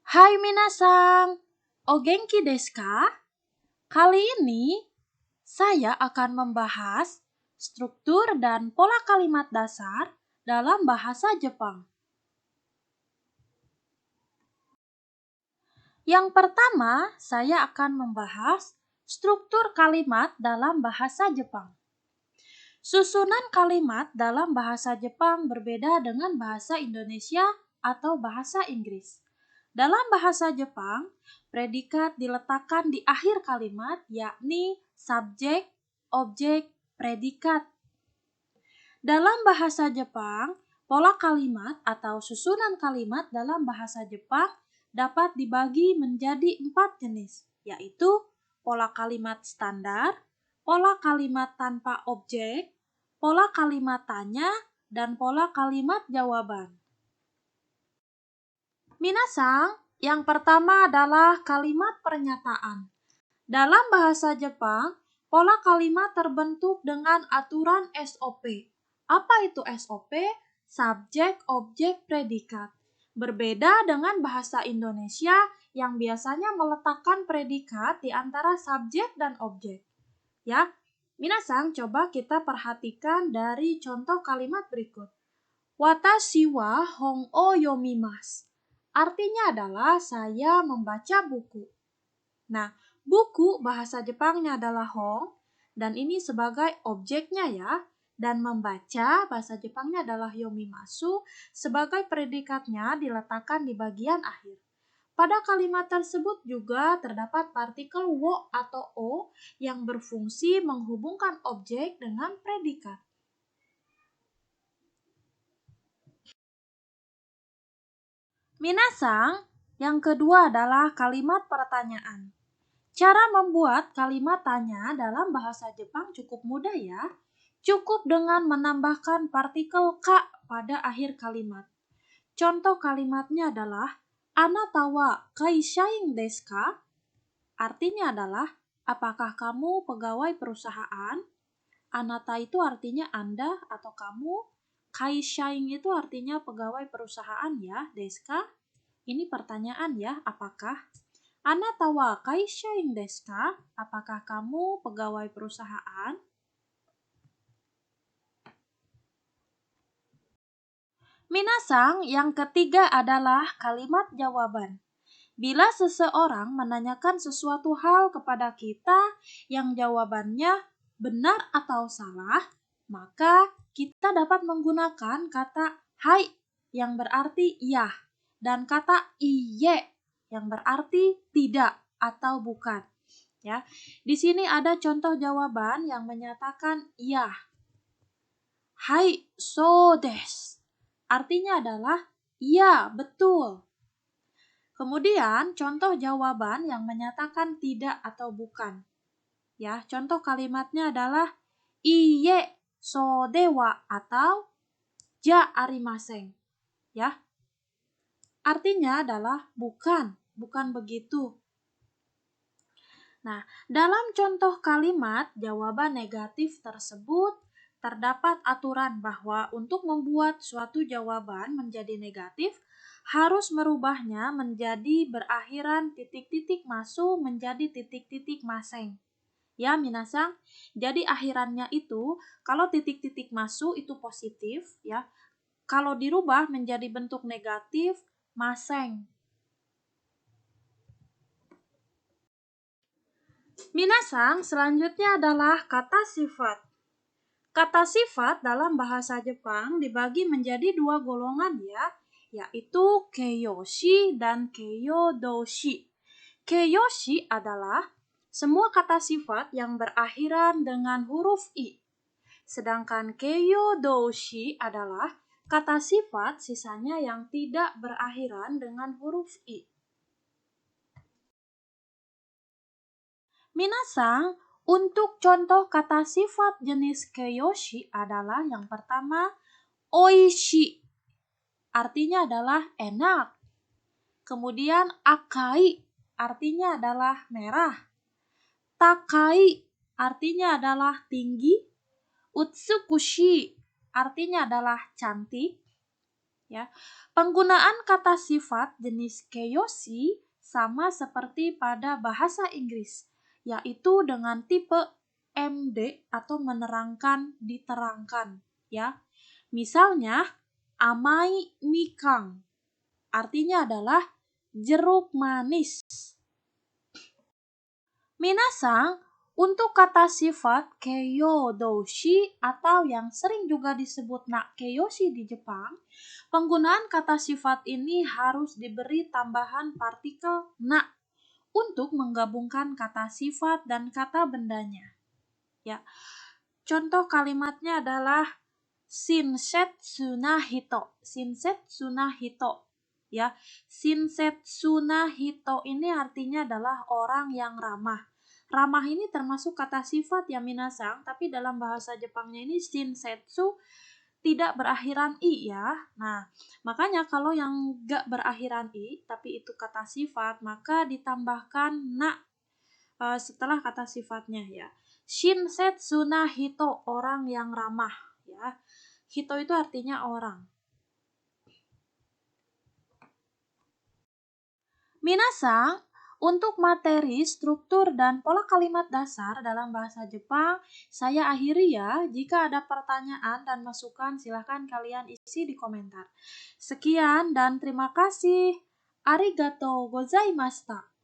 Hai minasang, o genki desu ka? Kali ini saya akan membahas struktur dan pola kalimat dasar dalam bahasa Jepang. Yang pertama, saya akan membahas struktur kalimat dalam bahasa Jepang. Susunan kalimat dalam bahasa Jepang berbeda dengan bahasa Indonesia atau bahasa Inggris. Dalam bahasa Jepang, predikat diletakkan di akhir kalimat, yakni subjek, objek, predikat. Dalam bahasa Jepang, pola kalimat atau susunan kalimat dalam bahasa Jepang dapat dibagi menjadi 4 jenis, yaitu pola kalimat standar, pola kalimat tanpa objek, pola kalimat tanya, dan pola kalimat jawaban. Minasang, yang pertama adalah kalimat pernyataan. Dalam bahasa Jepang, pola kalimat terbentuk dengan aturan SOP. Apa itu SOP? Subjek, objek, predikat. Berbeda dengan bahasa Indonesia yang biasanya meletakkan predikat di antara subjek dan objek. Ya, minasang, coba kita perhatikan dari contoh kalimat berikut. Watashi wa hon o yomimasu. Artinya adalah saya membaca buku. Nah, buku bahasa Jepangnya adalah hon, dan ini sebagai objeknya ya. Dan membaca bahasa Jepangnya adalah yomimasu, sebagai predikatnya diletakkan di bagian akhir. Pada kalimat tersebut juga terdapat partikel wo atau o yang berfungsi menghubungkan objek dengan predikat. Minasang, yang kedua adalah kalimat pertanyaan. Cara membuat kalimat tanya dalam bahasa Jepang cukup mudah ya. Cukup dengan menambahkan partikel ka pada akhir kalimat. Contoh kalimatnya adalah Anata wa kaishain desu ka? Artinya adalah, apakah kamu pegawai perusahaan? Anata itu artinya Anda atau kamu. Kaishain itu artinya pegawai perusahaan ya, desu ka? Ini pertanyaan ya, apakah? Anata wa kaishain desu ka? Apakah kamu pegawai perusahaan? Minasang, yang ketiga adalah kalimat jawaban. Bila seseorang menanyakan sesuatu hal kepada kita yang jawabannya benar atau salah, maka kita dapat menggunakan kata hai yang berarti iya dan kata iye yang berarti tidak atau bukan. Ya, di sini ada contoh jawaban yang menyatakan iya. Hai, so desu. Artinya adalah iya, betul. Kemudian contoh jawaban yang menyatakan tidak atau bukan. Ya, contoh kalimatnya adalah iye so dewa atau ja arimasen. Ya. Artinya adalah bukan begitu. Nah, dalam contoh kalimat jawaban negatif tersebut terdapat aturan bahwa untuk membuat suatu jawaban menjadi negatif harus merubahnya menjadi berakhiran titik-titik masu menjadi titik-titik maseng. Ya, minasang. Jadi akhirannya itu kalau titik-titik masu itu positif ya. Kalau dirubah menjadi bentuk negatif maseng. Minasang, selanjutnya adalah kata sifat. Kata sifat dalam bahasa Jepang dibagi menjadi 2 golongan ya, yaitu keiyoshi dan keiyodoshi. Keiyoshi adalah semua kata sifat yang berakhiran dengan huruf i. Sedangkan keiyodoshi adalah kata sifat sisanya yang tidak berakhiran dengan huruf i. Minasang, untuk contoh kata sifat jenis keiyoshi adalah yang pertama, oishi. Artinya adalah enak. Kemudian akai, artinya adalah merah. Takai, artinya adalah tinggi. Utsukushi, artinya adalah cantik. Ya. Penggunaan kata sifat jenis keiyoshi sama seperti pada bahasa Inggris, yaitu dengan tipe MD atau menerangkan, diterangkan, ya. Misalnya, amai mikang artinya adalah jeruk manis. Minasang, untuk kata sifat keiyodoshi atau yang sering juga disebut nakeyoshi di Jepang, penggunaan kata sifat ini harus diberi tambahan partikel na untuk menggabungkan kata sifat dan kata bendanya. Ya. Contoh kalimatnya adalah shinsetsu na hito. Shinsetsu na hito. Ya, shinsetsu na hito ini artinya adalah orang yang ramah. Ramah ini termasuk kata sifat ya minasang, tapi dalam bahasa Jepangnya ini shinsetsu tidak berakhiran i ya. Nah, makanya kalau yang gak berakhiran i, tapi itu kata sifat, maka ditambahkan na setelah kata sifatnya ya. Shinsetsu na hito, orang yang ramah ya. Hito itu artinya orang. Minasang, untuk materi, struktur, dan pola kalimat dasar dalam bahasa Jepang, saya akhiri ya. Jika ada pertanyaan dan masukan, silahkan kalian isi di komentar. Sekian dan terima kasih. Arigatou gozaimashita.